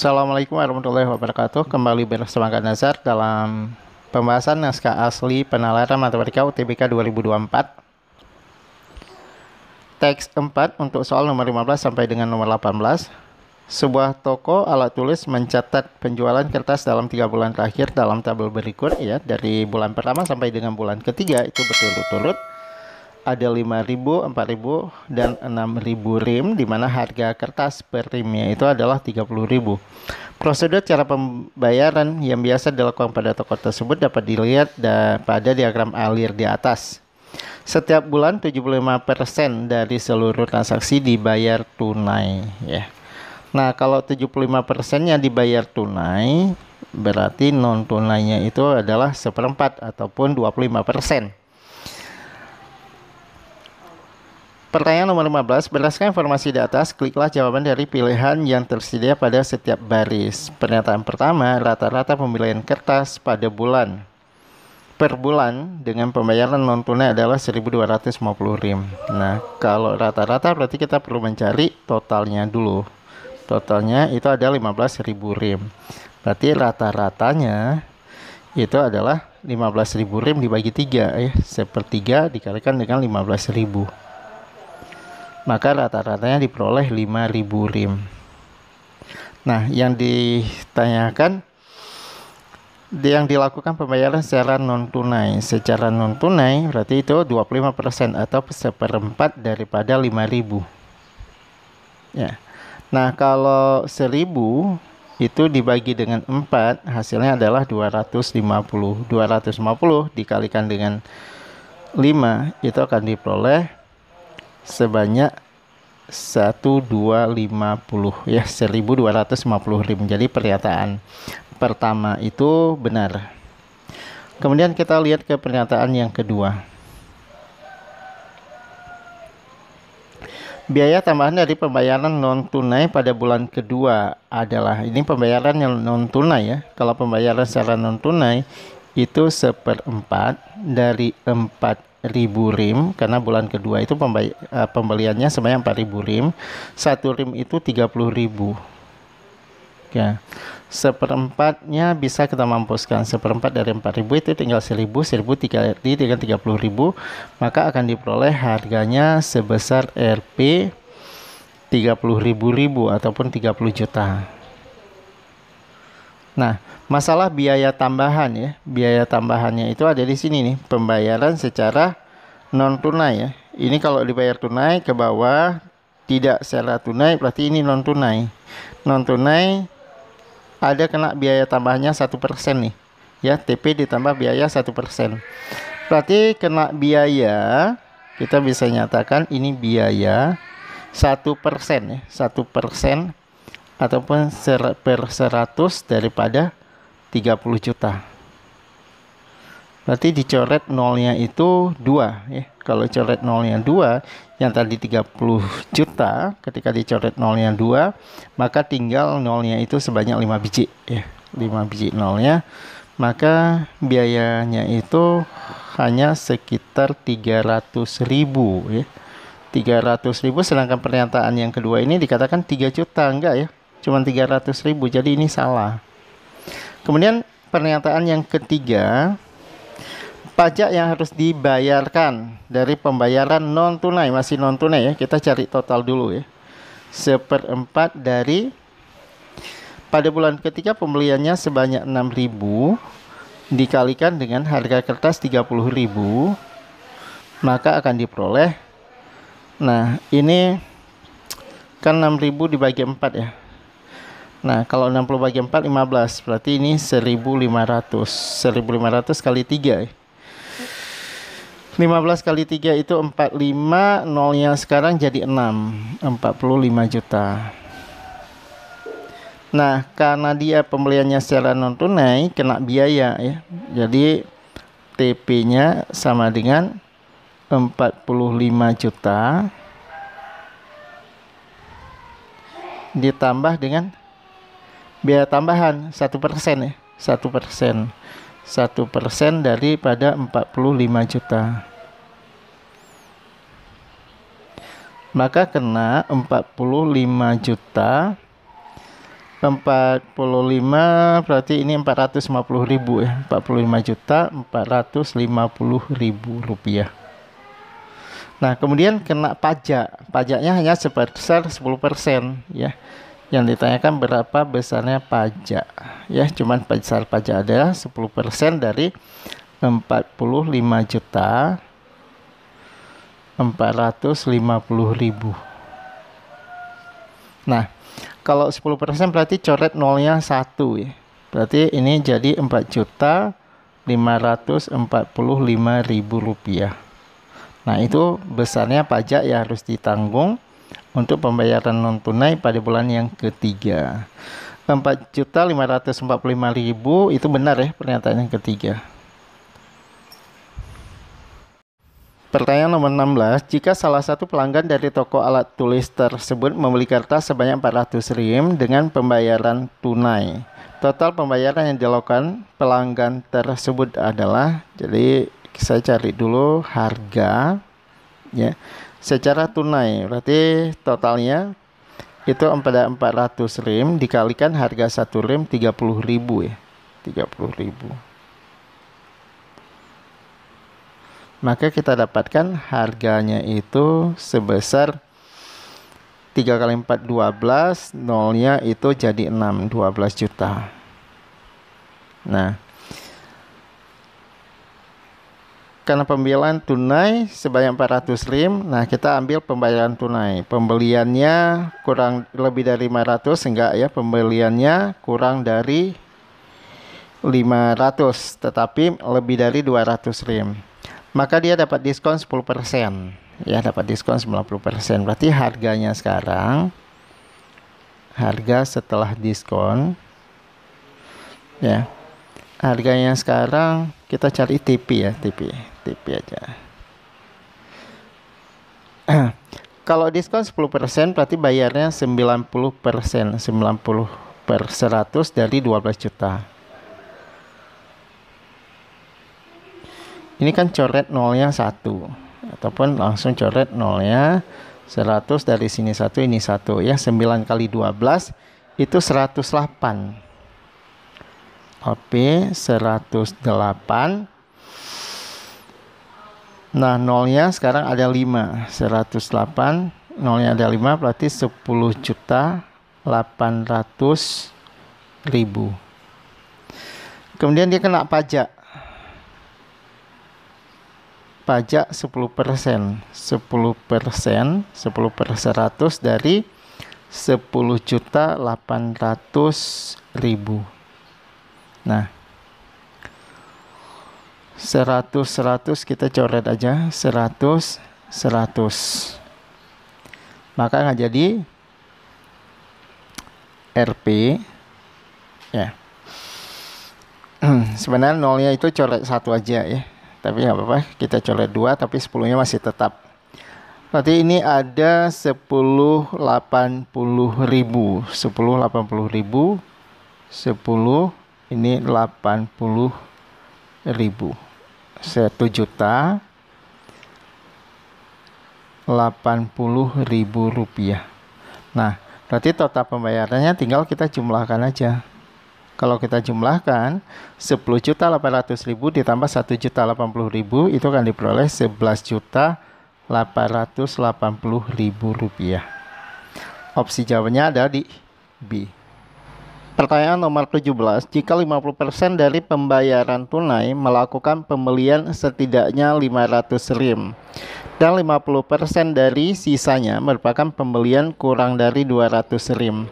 Assalamualaikum warahmatullahi wabarakatuh. Kembali bersama Kak Nazar dalam pembahasan naskah asli penalaran matematika UTBK 2024. Teks 4 untuk soal nomor 15 sampai dengan nomor 18. Sebuah toko alat tulis mencatat penjualan kertas dalam 3 bulan terakhir dalam tabel berikut ya. Dari bulan pertama sampai dengan bulan ketiga itu berturut-turut. Ada 5.000, 4.000, dan 6.000 rim, di mana harga kertas per rimnya itu adalah 30.000. Prosedur cara pembayaran yang biasa dilakukan pada toko tersebut dapat dilihat pada diagram alir di atas. Setiap bulan 75% dari seluruh transaksi dibayar tunai ya. Nah, kalau 75%-nya dibayar tunai, berarti non tunainya itu adalah 1/4 ataupun 25%. Pertanyaan nomor 15, berdasarkan informasi di atas, kliklah jawaban dari pilihan yang tersedia pada setiap baris. Pernyataan pertama, rata-rata pembelian kertas pada bulan. Per bulan dengan pembayaran non-tunai adalah 1.250 rim. Nah, kalau rata-rata berarti kita perlu mencari totalnya dulu. Totalnya itu ada 15.000 rim. Berarti rata-ratanya itu adalah 15.000 rim dibagi 3 ya. 1/3 dikalikan dengan 15.000. Maka rata-ratanya diperoleh 5.000 rim. Nah, yang ditanyakan, yang dilakukan pembayaran secara non-tunai. Secara non-tunai berarti itu 25% atau 1/4 daripada 5.000. Ya. Nah, kalau 1.000 itu dibagi dengan 4, hasilnya adalah 250. 250 dikalikan dengan 5 itu akan diperoleh sebanyak 1.250 ya, 1.250 rim. Jadi pernyataan pertama itu benar. Kemudian kita lihat ke pernyataan yang kedua. Biaya tambahan dari pembayaran non tunai pada bulan kedua adalah, ini pembayaran yang non tunai ya. Kalau pembayaran secara non tunai itu 1/4 dari 4.000 rim, karena bulan kedua itu pembeliannya sebanyak 4.000 rim. 1 rim itu 30.000 ya. 1/4-nya bisa kita mampuskan. 1/4 dari 4.000 itu tinggal 1.000 dikali dengan 30.000, maka akan diperoleh harganya sebesar Rp 30.000 ataupun 30 juta. Nah, masalah biaya tambahan ya. Biaya tambahannya itu ada di sini nih, pembayaran secara non tunai ya. Ini kalau dibayar tunai ke bawah, tidak secara tunai berarti ini non tunai. Non tunai ada kena biaya tambahannya 1% nih. Ya, TP ditambah biaya 1%. Berarti kena biaya, kita bisa nyatakan ini biaya 1% ya. 1% ataupun per 100 daripada 30 juta. Berarti dicoret nolnya itu 2 ya. Kalau coret nolnya 2, yang tadi 30 juta, ketika dicoret nolnya 2, maka tinggal nolnya itu sebanyak 5 biji ya. 5 biji nolnya, maka biayanya itu hanya sekitar 300.000 ya. 300.000, sedangkan pernyataan yang kedua ini dikatakan 3 juta, enggak ya. Cuma 300.000, jadi ini salah. Kemudian pernyataan yang ketiga, pajak yang harus dibayarkan dari pembayaran non tunai, masih non tunai ya. Kita cari total dulu ya. 1/4 dari, pada bulan ketiga pembeliannya sebanyak 6.000 dikalikan dengan harga kertas 30.000, maka akan diperoleh, nah ini kan 6.000 dibagi 4 ya. Nah, kalau 60 bagi 4, 15. Berarti ini 1.500. 1.500 kali 3 ya. 15 kali 3 itu 45. Nolnya sekarang jadi 6. 45 juta. Nah, karena dia pembeliannya secara non tunai, kena biaya ya. Jadi TP-nya sama dengan 45 juta ditambah dengan biaya tambahan 1% ya. 1% daripada 45 juta. Maka kena 45 juta 45 berarti ini 450.000 ya. 45.450.000 rupiah. Nah, kemudian kena pajak. Pajaknya hanya sebesar 10% ya. Yang ditanyakan berapa besarnya pajak ya, cuman besar pajak ada 10% dari 45.450.000. Nah, kalau 10% berarti coret nolnya 1 ya. Berarti ini jadi 4.545.000 rupiah. Nah, itu besarnya pajak yang harus ditanggung untuk pembayaran non tunai pada bulan yang ketiga. 4.545.000 itu benar ya pernyataan yang ketiga. Pertanyaan nomor 16, jika salah satu pelanggan dari toko alat tulis tersebut membeli kertas sebanyak 400 rim dengan pembayaran tunai. Total pembayaran yang dilakukan pelanggan tersebut adalah, jadi saya cari dulu harga ya secara tunai, berarti totalnya itu 400 rim dikalikan harga 1 rim 30.000 ya, 30.000. Maka kita dapatkan harganya itu sebesar 3 kali 4 12, nolnya itu jadi 6, 12 juta. Nah, karena pembayaran tunai sebanyak 400 rim, nah kita ambil pembayaran tunai. Pembeliannya kurang lebih dari 500, enggak ya, pembeliannya kurang dari 500, tetapi lebih dari 200 rim. Maka dia dapat diskon 10%. Ya, dapat diskon 90%. Berarti harganya sekarang, harga setelah diskon ya, harganya sekarang kita cari TP ya, TP aja. Kalau diskon 10% berarti bayarnya 90%, 90/100 dari 12 juta. Ini kan coret nolnya 1, ataupun langsung coret nolnya 100, dari sini 1, ini 1 ya. 9 kali 12 itu 108. OP 108. Nah, nolnya sekarang ada 5. 108, nolnya ada 5, berarti 10.800.000. Kemudian dia kena pajak. Pajak 10%. 10%, 10/100 dari 10.800.000. Nah, 100 kita coret aja, 100. Maka nggak jadi RP ya. Sebenarnya nolnya itu coret 1 aja ya, tapi nggak apa-apa, kita coret 2, tapi 10-nya masih tetap. Berarti ini ada 10.80.000, 10.80.000, 10, ini 80.000, 1.080.000 rupiah. Nah, berarti total pembayarannya tinggal kita jumlahkan aja. Kalau kita jumlahkan 10.800.000 ditambah 1.080.000 itu akan diperoleh 11.880.000 rupiah. Opsi jawabannya ada di B. Pertanyaan nomor 17, jika 50% dari pembayaran tunai melakukan pembelian setidaknya 500 rim dan 50% dari sisanya merupakan pembelian kurang dari 200 rim.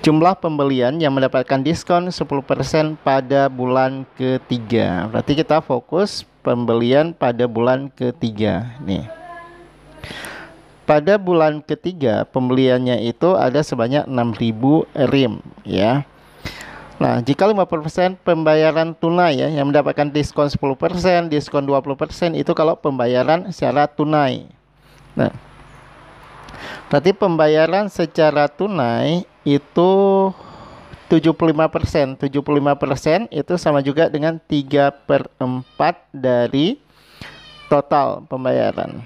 Jumlah pembelian yang mendapatkan diskon 10% pada bulan ketiga. Berarti kita fokus pembelian pada bulan ketiga nih. Pada bulan ketiga pembeliannya itu ada sebanyak 6.000 rim ya. Nah, jika 50% pembayaran tunai ya yang mendapatkan diskon 10%, diskon 20% itu kalau pembayaran secara tunai. Nah, berarti pembayaran secara tunai itu 75%. 75% itu sama juga dengan 3/4 dari total pembayaran.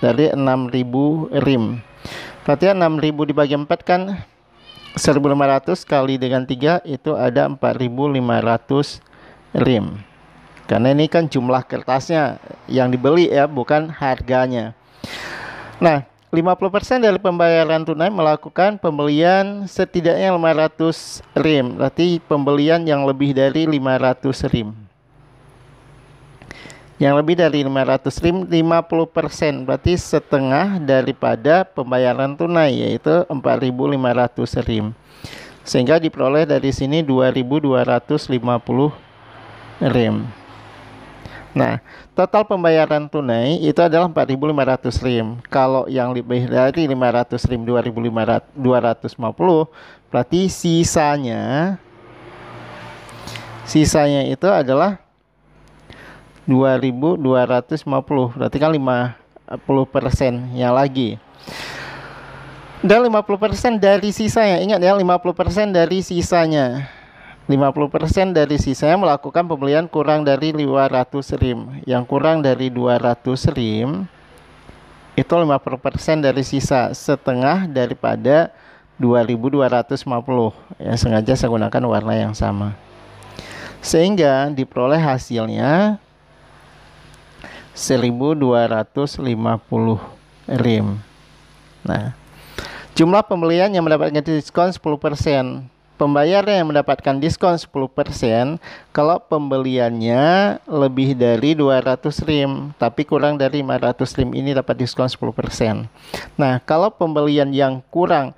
Dari 6.000 rim. Berarti 6.000 dibagi 4 kan 1.500 kali dengan 3 itu ada 4.500 rim. Karena ini kan jumlah kertasnya yang dibeli ya, bukan harganya. Nah, 50% dari pembayaran tunai melakukan pembelian setidaknya 500 rim. Berarti pembelian yang lebih dari 500 rim. Yang lebih dari 500 rim 50%, berarti setengah daripada pembayaran tunai, yaitu 4.500 rim. Sehingga diperoleh dari sini 2.250 rim. Nah, total pembayaran tunai itu adalah 4.500 rim. Kalau yang lebih dari 500 rim 2.250, berarti sisanya itu adalah 2.250, berarti kan 50%-nya lagi. Dan 50% dari sisanya, ingat ya, 50% dari sisanya. 50% dari sisanya melakukan pembelian kurang dari 500 rim. Yang kurang dari 200 rim itu 50% dari sisa, setengah daripada 2.250. Ya, sengaja saya gunakan warna yang sama. Sehingga diperoleh hasilnya 1.250 rim. Nah, jumlah pembelian yang mendapatkan diskon 10%. Pembayar yang mendapatkan diskon 10% kalau pembeliannya lebih dari 200 rim, tapi kurang dari 500 rim, ini dapat diskon 10%. Nah, kalau pembelian yang kurang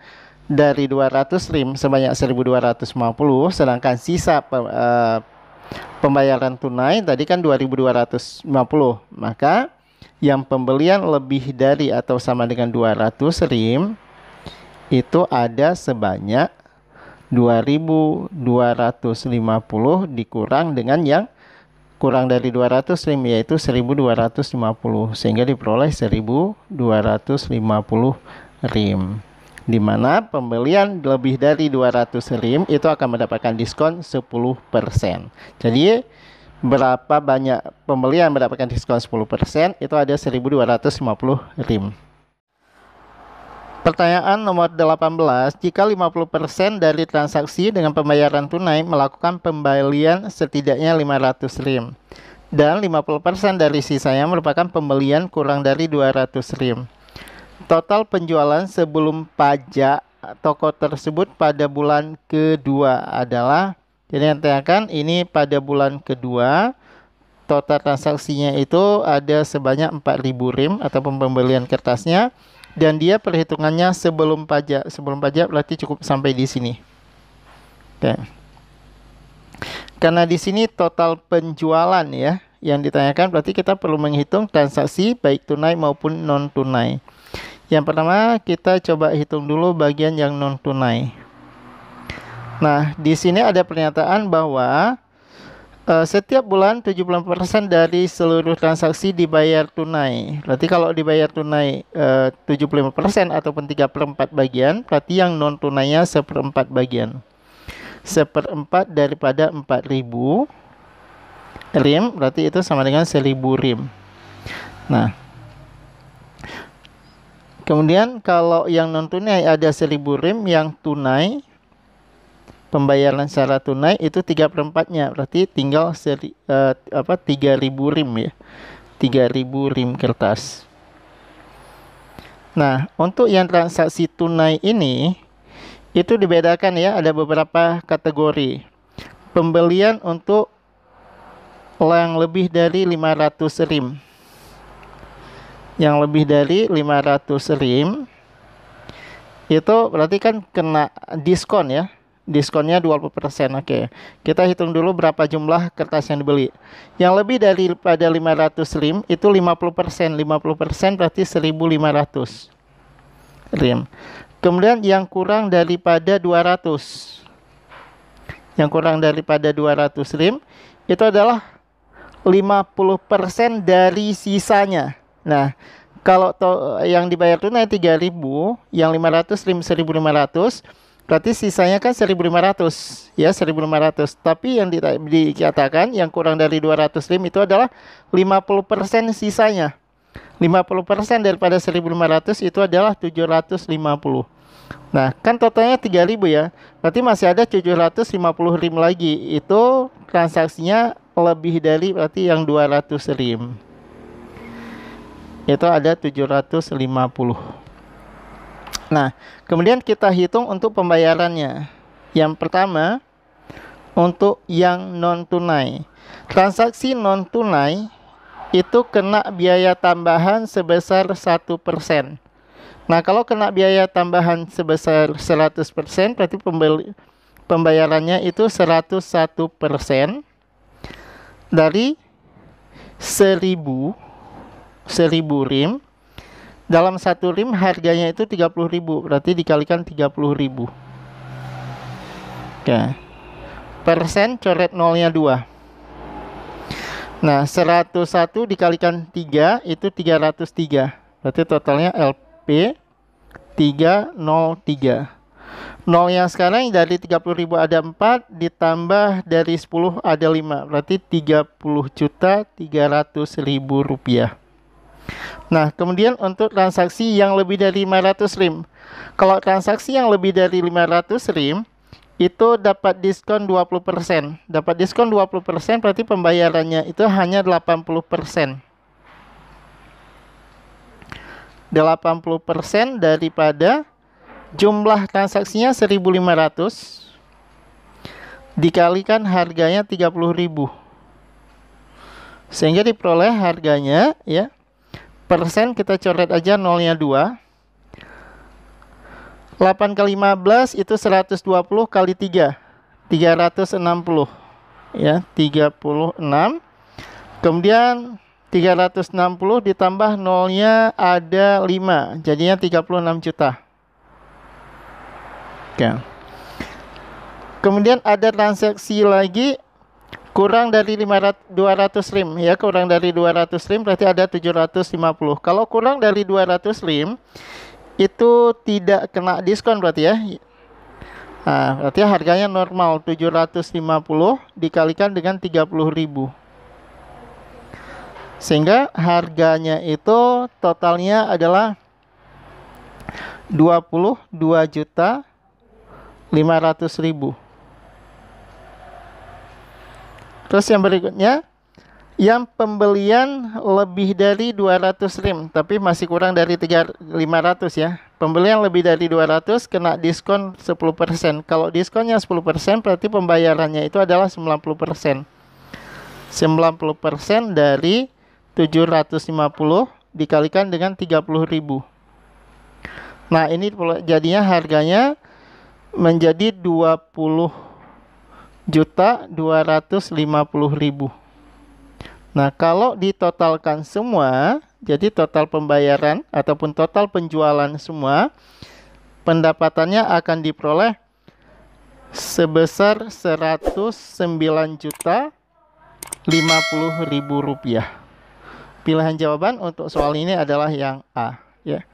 dari 200 rim sebanyak 1.250, sedangkan sisa pembayaran tunai tadi kan 2.250, maka yang pembelian lebih dari atau sama dengan 200 rim itu ada sebanyak 2.250 dikurang dengan yang kurang dari 200 rim, yaitu 1.250, sehingga diperoleh 1.250 rim, di mana pembelian lebih dari 200 rim itu akan mendapatkan diskon 10%. Jadi berapa banyak pembelian mendapatkan diskon 10%, itu ada 1.250 rim. Pertanyaan nomor 18, jika 50% dari transaksi dengan pembayaran tunai melakukan pembelian setidaknya 500 rim dan 50% dari sisanya merupakan pembelian kurang dari 200 rim. Total penjualan sebelum pajak toko tersebut pada bulan kedua adalah, jadi yang tanyakan ini pada bulan kedua, total transaksinya itu ada sebanyak 4.000 rim atau pembelian kertasnya, dan dia perhitungannya sebelum pajak. Sebelum pajak berarti cukup sampai di sini. Oke. Karena di sini total penjualan ya yang ditanyakan, berarti kita perlu menghitung transaksi baik tunai maupun non tunai. Yang pertama kita coba hitung dulu bagian yang non tunai. Nah, di sini ada pernyataan bahwa setiap bulan 70% dari seluruh transaksi dibayar tunai. Berarti kalau dibayar tunai 75% ataupun 3/4 bagian, berarti yang non tunainya 1/4 bagian. 1/4 daripada 4.000 rim, berarti itu sama dengan 1.000 rim. Nah, kemudian kalau yang non tunai ada 1.000 rim, yang tunai pembayaran secara tunai itu 3/4-nya, berarti tinggal 3.000 rim ya. 3.000 rim kertas. Nah, untuk yang transaksi tunai ini itu dibedakan ya, ada beberapa kategori. Pembelian untuk yang lebih dari 500 rim. Yang lebih dari 500 rim itu berarti kan kena diskon ya. Diskonnya 20%. Oke, kita hitung dulu berapa jumlah kertas yang dibeli. Yang lebih daripada 500 rim itu 50%. 50% berarti 1.500 rim. Kemudian yang kurang daripada 200. Yang kurang daripada 200 rim itu adalah 50% dari sisanya. Nah, kalau yang dibayar tunai 3.000, yang 500 rim 1.500, berarti sisanya kan 1.500 ya, 1.500. Tapi yang dikatakan yang kurang dari 200 rim itu adalah 50% sisanya. 50% daripada 1.500 itu adalah 750. Nah, kan totalnya 3.000 ya. Berarti masih ada 750 rim lagi. Itu transaksinya lebih dari berarti yang 200 rim. Itu ada 750. Nah, kemudian kita hitung untuk pembayarannya. Yang pertama, untuk yang non tunai. Transaksi non tunai itu kena biaya tambahan sebesar 1%. Nah, kalau kena biaya tambahan sebesar 100%, berarti pembayarannya itu 101% dari 1000 rim. Dalam satu rim harganya itu 30.000, berarti dikalikan 30.000. Oke. Persen coret nolnya 2. Nah, 101 dikalikan 3 itu 303. Berarti totalnya LP 303. Nol yang sekarang dari 30.000 ada 4, ditambah dari 10 ada 5. Berarti 30.300.000 rupiah. Nah, kemudian untuk transaksi yang lebih dari 500 rim. Kalau transaksi yang lebih dari 500 rim, itu dapat diskon 20%. Dapat diskon 20% berarti pembayarannya itu hanya 80%. 80% daripada jumlah transaksinya 1.500 dikalikan harganya 30.000. Sehingga diperoleh harganya ya. Persen kita coret aja nolnya 2. 8 kali 15 itu 120 kali 3. 360. Ya, 36. Kemudian 360 ditambah nolnya ada 5. Jadinya 36 juta. Oke. Kemudian ada transaksi lagi kurang dari 200 rim ya, kurang dari 200 rim berarti ada 750. Kalau kurang dari 200 rim itu tidak kena diskon berarti ya. Nah, berarti harganya normal 750 dikalikan dengan 30.000. Sehingga harganya itu totalnya adalah 22.500.000. Terus yang berikutnya, yang pembelian lebih dari 200 rim, tapi masih kurang dari 500 ya. Pembelian lebih dari 200 kena diskon 10%. Kalau diskonnya 10%, berarti pembayarannya itu adalah 90%. 90% dari 750 dikalikan dengan 30.000. Nah, ini jadinya harganya menjadi 20.250.000. Nah, kalau ditotalkan semua, jadi total pembayaran ataupun total penjualan semua, pendapatannya akan diperoleh sebesar 109.050.000 rupiah. Pilihan jawaban untuk soal ini adalah yang A, ya.